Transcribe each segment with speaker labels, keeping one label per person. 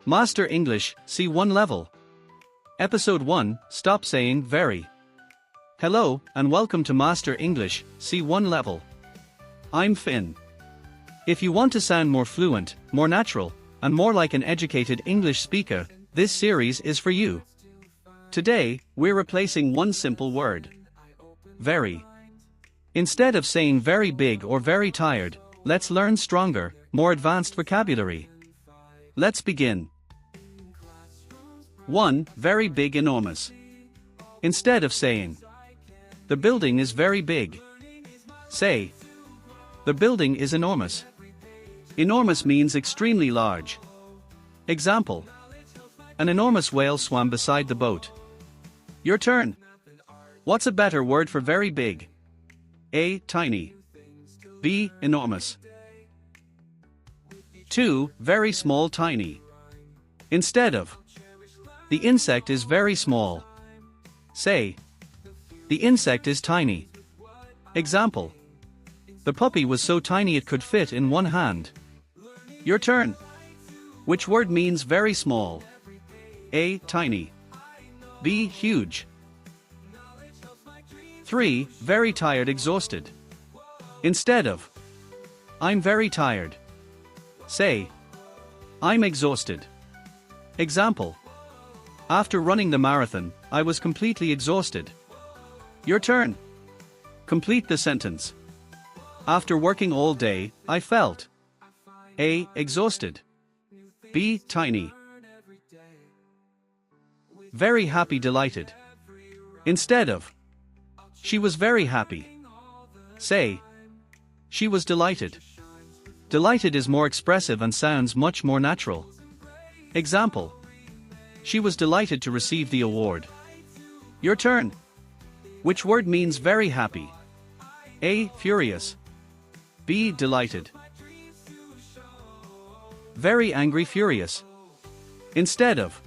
Speaker 1: Master English, C1 level. Episode 1, Stop saying very. Hello, and welcome to Master English, C1 level. I'm Finn. If you want to sound more fluent, more natural, and more like an educated English speaker, this series is for you. Today, we're replacing one simple word. Very. Instead of saying very big or very tired, let's learn stronger, more advanced vocabulary. Let's begin. 1. Very big, enormous. Instead of saying, the building is very big, say, the building is enormous. Enormous means extremely large. Example. An enormous whale swam beside the boat. Your turn. What's a better word for very big? A. Tiny. B. Enormous. 2. Very small, tiny. Instead of, the insect is very small, say, the insect is tiny. Example. The puppy was so tiny it could fit in one hand. Your turn. Which word means very small? A. Tiny. B. Huge. 3. Very tired, exhausted. Instead of, I'm very tired, say, I'm exhausted. Example. After running the marathon, I was completely exhausted. Your turn. Complete the sentence. After working all day, I felt A. Exhausted. B. Tiny. Very happy, delighted. Instead of, she was very happy, say, she was delighted. Delighted is more expressive and sounds much more natural. Example. She was delighted to receive the award. Your turn. Which word means very happy? A. Furious. B. Delighted. Very angry, furious. Instead of,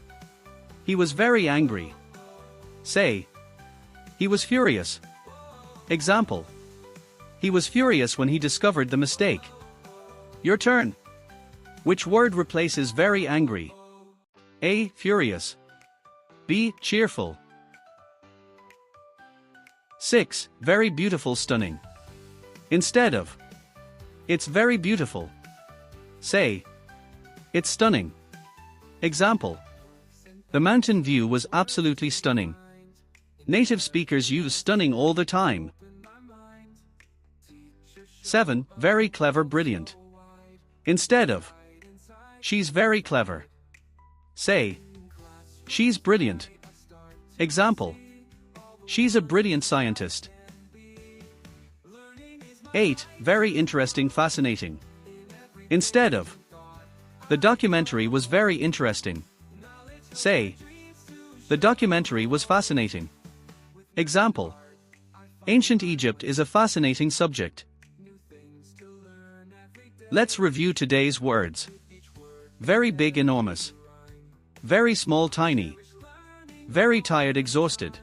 Speaker 1: he was very angry, say, he was furious. Example. He was furious when he discovered the mistake. Your turn. Which word replaces very angry? A. Furious. B. Cheerful. 6. Very beautiful, stunning. Instead of, it's very beautiful, say, it's stunning. Example. The mountain view was absolutely stunning. Native speakers use stunning all the time. 7. Very clever, brilliant. Instead of, she's very clever, say, she's brilliant. Example. She's a brilliant scientist. 8. Very interesting, fascinating. Instead of, the documentary was very interesting, say, the documentary was fascinating. Example. Ancient Egypt is a fascinating subject. Let's review today's words. Very big, enormous. Very small, tiny. Very tired, exhausted.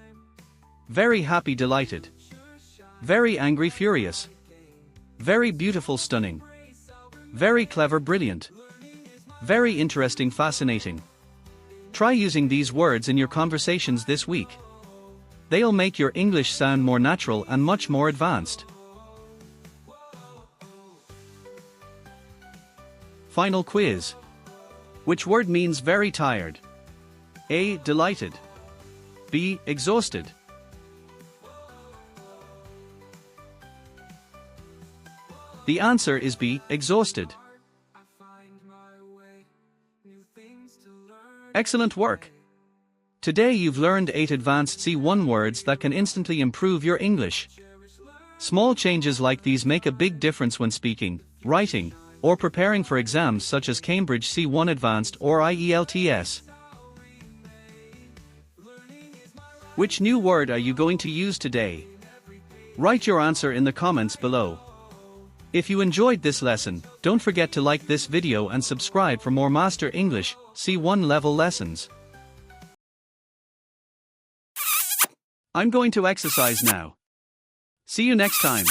Speaker 1: Very happy, delighted. Very angry, furious. Very beautiful, stunning. Very clever, brilliant. Very interesting, fascinating. Try using these words in your conversations this week. They'll make your English sound more natural and much more advanced. Final quiz. Which word means very tired? A. Delighted. B. Exhausted. The answer is B. Exhausted. Excellent work! Today you've learned 8 advanced C1 words that can instantly improve your English. Small changes like these make a big difference when speaking, writing, or preparing for exams such as Cambridge C1 Advanced or IELTS. Which new word are you going to use today? Write your answer in the comments below. If you enjoyed this lesson, don't forget to like this video and subscribe for more Master English C1 level lessons. I'm going to exercise now. See you next time.